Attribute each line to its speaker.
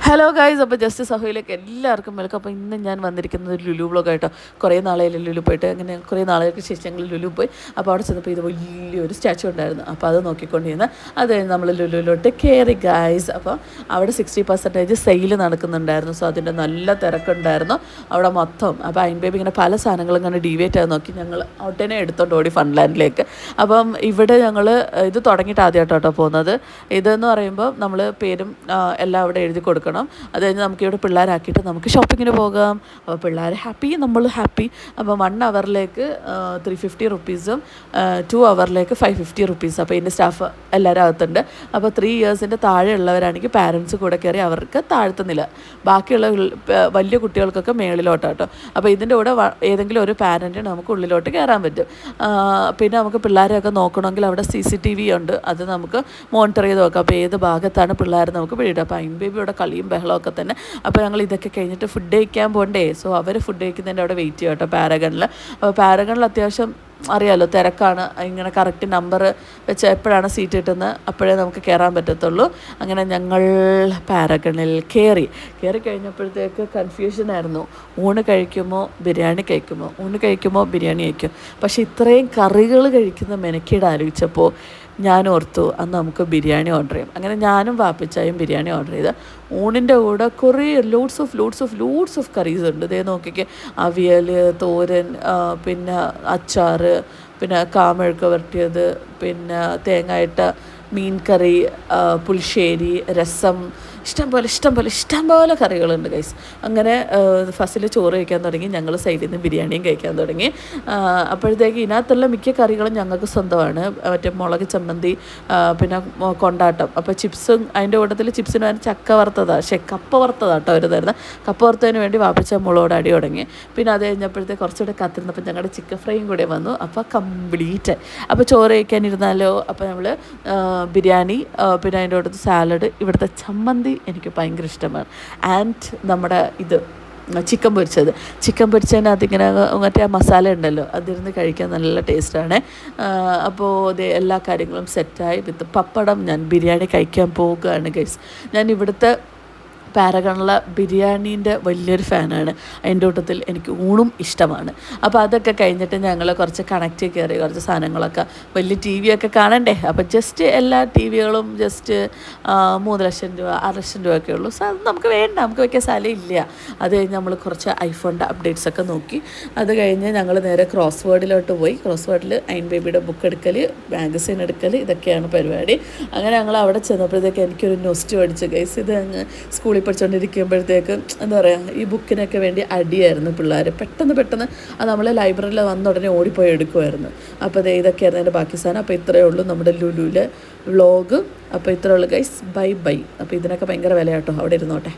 Speaker 1: Hello guys, അപ്പോൾ just സഹോയിലേക്ക് എല്ലാവർക്കും welcome. അപ്പോൾ ഇന്ന് ഞാൻ വന്നിരിക്കുന്നത് ഒരു ലുലു വ്ളോഗായിട്ടോ. കുറേ നാളെയല്ലേ ലുലു പോയിട്ട്, അങ്ങനെ കുറേ നാളുകൾക്ക് ശേഷം ഞങ്ങൾ ലുലു പോയി. അപ്പോൾ അവിടെ ചെന്നപ്പോൾ ഇത് വലിയൊരു സ്റ്റാച്ചു ഉണ്ടായിരുന്നു. അപ്പോൾ അത് നോക്കിക്കൊണ്ടിരുന്ന് അത് കഴിഞ്ഞ് നമ്മൾ ലുലുവിലോട്ട് കയറി ഗൈസ്. അപ്പോൾ അവിടെ 60% സെയിൽ നടക്കുന്നുണ്ടായിരുന്നു. സോ അതിൻ്റെ നല്ല തിരക്കുണ്ടായിരുന്നു അവിടെ മൊത്തം. അപ്പോൾ അയിൻ ബേബി ഇങ്ങനെ പല സാധനങ്ങളും ഇങ്ങനെ ഡീവിയേറ്റ് ആയി നോക്കി ഞങ്ങൾ ഉടനെ എടുത്തോണ്ട് ഓടി ഫൺലാൻഡിലേക്ക്. അപ്പം ഇവിടെ ഞങ്ങൾ ഇത് തുടങ്ങിയിട്ട് ആദ്യമായിട്ടോ പോകുന്നത്. ഇതെന്ന് പറയുമ്പോൾ നമ്മൾ പേരും എല്ലാം അവിടെ എഴുതി കൊടുക്കണം. അത് കഴിഞ്ഞ് നമുക്കിവിടെ പിള്ളേരാക്കിയിട്ട് നമുക്ക് ഷോപ്പിങ്ങിന് പോകാം. അപ്പോൾ പിള്ളേർ ഹാപ്പി, നമ്മൾ ഹാപ്പി. അപ്പോൾ 1 അവറിലേക്ക് 350 റുപ്പീസും 2 അവറിലേക്ക് 550 റുപ്പീസ്. അപ്പോൾ ഇതിൻ്റെ സ്റ്റാഫ് എല്ലാവരും അകത്തുണ്ട്. അപ്പോൾ 3 ഇയേഴ്സിൻ്റെ താഴെ ഉള്ളവരാണെങ്കിൽ പാരൻസ് കൂടെ കയറി അവർക്ക് താഴ്ത്തുന്നില്ല. ബാക്കിയുള്ള വലിയ കുട്ടികൾക്കൊക്കെ മേളിലോട്ടാട്ടോ. അപ്പോൾ ഇതിൻ്റെ കൂടെ ഏതെങ്കിലും ഒരു പാരൻറ്റ് നമുക്ക് ഉള്ളിലോട്ട് കയറാൻ പറ്റും. പിന്നെ നമുക്ക് പിള്ളേരെയൊക്കെ നോക്കണമെങ്കിൽ അവിടെ CCTV ഉണ്ട്. അത് നമുക്ക് മോണിറ്റർ ചെയ്ത് നോക്കാം. അപ്പോൾ ഏത് ഭാഗത്താണ് പിള്ളേർ നമുക്ക് പിടിയിടുക. അപ്പോൾ അയിൻ ബേബി ഇവിടെ കളിയും ബഹളമൊക്കെ തന്നെ. അപ്പോൾ ഞങ്ങൾ ഇതൊക്കെ കഴിഞ്ഞിട്ട് ഫുഡ് കഴിക്കാൻ പോകണ്ടേ. സോ അവർ ഫുഡ് കഴിക്കുന്നതിൻ്റെ അവിടെ വെയിറ്റ് ചെയ്യാം കേട്ടോ പാരഗണിൽ. അപ്പോൾ പാരഗണിൽ അത്യാവശ്യം അറിയാമല്ലോ തിരക്കാണ്. ഇങ്ങനെ കറക്റ്റ് നമ്പർ വെച്ച് എപ്പോഴാണ് സീറ്റ് കിട്ടുന്നത് അപ്പോഴേ നമുക്ക് കയറാൻ പറ്റത്തുള്ളൂ. അങ്ങനെ ഞങ്ങൾ പാരഗണിൽ കയറി കഴിഞ്ഞപ്പോഴത്തേക്ക് കൺഫ്യൂഷനായിരുന്നു. ഊണ് കഴിക്കുമോ ബിരിയാണി കഴിക്കുമോ, ഊണ് കഴിക്കുമോ ബിരിയാണി കഴിക്കും. പക്ഷേ ഇത്രയും കറികൾ കഴിക്കുന്ന മെനക്കേട് ആലോചിച്ചപ്പോൾ ഞാൻ ഓർത്തു അന്ന് നമുക്ക് ബിരിയാണി ഓർഡർ ചെയ്യും. അങ്ങനെ ഞാനും വാപ്പിച്ചായും ബിരിയാണി ഓർഡർ ചെയ്ത് ഊണിൻ്റെ കൂടെ കുറേ ലോഡ്സ് ഓഫ് കറീസ് ഉണ്ട്. ഇതേ നോക്കിക്ക്, അവിയൽ, തോരൻ, പിന്നെ അച്ചാർ, പിന്നെ കാമെഴുക്ക് വരട്ടിയത്, പിന്നെ തേങ്ങായിട്ട മീൻ കറി, പുളിശ്ശേരി, രസം, ഇഷ്ടംപോലെ കറികളുണ്ട് ഗൈസ്. അങ്ങനെ ഫസ്റ്റിൽ ചോറ് കഴിക്കാൻ തുടങ്ങി, ഞങ്ങൾ സൈഡിൽ നിന്ന് ബിരിയാണിയും കഴിക്കാൻ തുടങ്ങി. അപ്പോഴത്തേക്ക് ഇതിനകത്തുള്ള മിക്ക കറികളും ഞങ്ങൾക്ക് സ്വന്തമാണ്. മറ്റേ മുളക് ചമ്മന്തി, പിന്നെ കൊണ്ടാട്ടം. അപ്പോൾ ചിപ്സും അതിൻ്റെ കൂട്ടത്തിൽ ചിപ്സിന് വേണ്ടി ചക്ക വറുത്തതാണ്, കപ്പ വറുത്തതാട്ടോ അവർ തരുന്നത്. കപ്പ വറുത്തതിന് വേണ്ടി വാപ്പിച്ച മുളകോട് അടി തുടങ്ങി. പിന്നെ അത് കഴിഞ്ഞപ്പോഴത്തേക്ക് കുറച്ചുകൂടെ കാത്തിരുന്നപ്പോൾ ഞങ്ങളുടെ ചിക്കൻ ഫ്രൈയും കൂടെ വന്നു. അപ്പോൾ കംപ്ലീറ്റ്. അപ്പോൾ ചോറ് കഴിക്കാനിരുന്നാലോ. അപ്പോൾ നമ്മൾ ബിരിയാണി, പിന്നെ അതിൻ്റെ കൂട്ടത്തിൽ സാലഡ്, ഇവിടുത്തെ ചമ്മന്തി എനിക്ക് ഭയങ്കര ഇഷ്ടമാണ്. ആൻഡ് നമ്മുടെ ഇത് ചിക്കൻ പൊരിച്ചതിനകത്ത് ഇങ്ങനെ മറ്റേ ആ മസാല ഉണ്ടല്ലോ, അതിരുന്ന് കഴിക്കാൻ നല്ല ടേസ്റ്റാണ്. അപ്പോൾ അത് എല്ലാ കാര്യങ്ങളും സെറ്റായി വിത്ത് പപ്പടം ഞാൻ ബിരിയാണി കഴിക്കാൻ പോവുകയാണ് ഗൈസ്. ഞാൻ ഇവിടുത്തെ പാരഗണിലെ ബിരിയാണീൻ്റെ വലിയൊരു ഫാനാണ്. അതിൻ്റെ കൂട്ടത്തിൽ എനിക്ക് ഊണും ഇഷ്ടമാണ്. അപ്പോൾ അതൊക്കെ കഴിഞ്ഞിട്ട് ഞങ്ങൾ കുറച്ച് കണക്റ്റ് കയറി കുറച്ച് സാധനങ്ങളൊക്കെ, വലിയ TV ഒക്കെ കാണണ്ടേ. അപ്പോൾ ജസ്റ്റ് എല്ലാ TVകളും ജസ്റ്റ് 3 ലക്ഷം രൂപ 6 ലക്ഷം രൂപയൊക്കെ ഉള്ളൂ. സോ അത് നമുക്ക് വേണ്ട, നമുക്ക് വയ്ക്കാൻ സ്ഥലമില്ല. അത് കഴിഞ്ഞ് നമ്മൾ കുറച്ച് ഐഫോണിൻ്റെ അപ്ഡേറ്റ്സൊക്കെ നോക്കി. അത് കഴിഞ്ഞ് ഞങ്ങൾ നേരെ ക്രോസ് വേർഡിലോട്ട് പോയി. ക്രോസ് വേർഡിൽ അയിൻ ബേബിയുടെ ബുക്ക് എടുക്കൽ, മാഗസിൻ എടുക്കൽ, ഇതൊക്കെയാണ് പരിപാടി. അങ്ങനെ ഞങ്ങൾ അവിടെ ചെന്നപ്പോഴത്തേക്ക് എനിക്കൊരു നൊസ്റ്റ് അടിച്ചു ഗൈസ്. ഇത് സ്കൂളിൽ പഠിച്ചുകൊണ്ടിരിക്കുമ്പോഴത്തേക്ക് എന്താ പറയുക, ഈ ബുക്കിനൊക്കെ വേണ്ടി അടിയായിരുന്നു പിള്ളേർ. പെട്ടെന്ന് അത് നമ്മൾ ലൈബ്രറിയിൽ വന്ന ഉടനെ ഓടിപ്പോയി എടുക്കുമായിരുന്നു. അപ്പോൾ ഇതൊക്കെയായിരുന്നു എൻ്റെ ബാക്കി സാധനം. അപ്പോൾ ഇത്രയേ ഉള്ളൂ നമ്മുടെ ലുലുവിലെ വ്ളോഗ്. അപ്പോൾ ഇത്രയേ ഉള്ളൂ ഗൈസ്, ബൈ. അപ്പോൾ ഇതിനൊക്കെ ഭയങ്കര വിലയാട്ടോ, അവിടെ ഇരുന്നോട്ടെ.